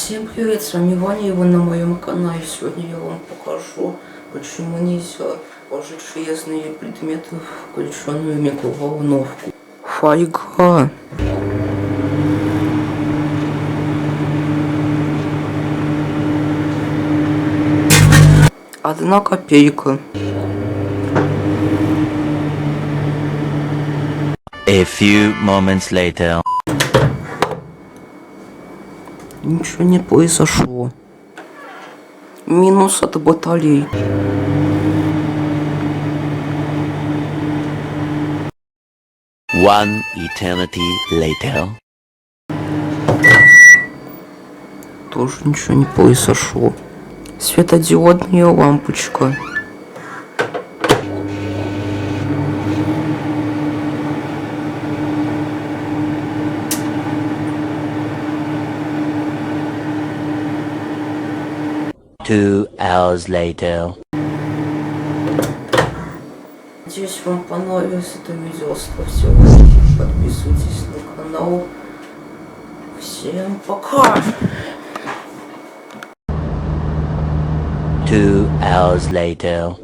Всем привет, с вами Ваня, и вы на моем канале. Сегодня я вам покажу, почему нельзя положить железные предметы в включенную микроволновку. Фольга. Одна копейка. A few moments later. Ничего не произошло. Минус от батарей. One eternity later. Тоже ничего не произошло. Светодиодная лампочка. Two hours later. Надеюсь, вам понравилось это видео. Ставьте лайки, подписывайтесь на канал. Всем пока! 2 hours later.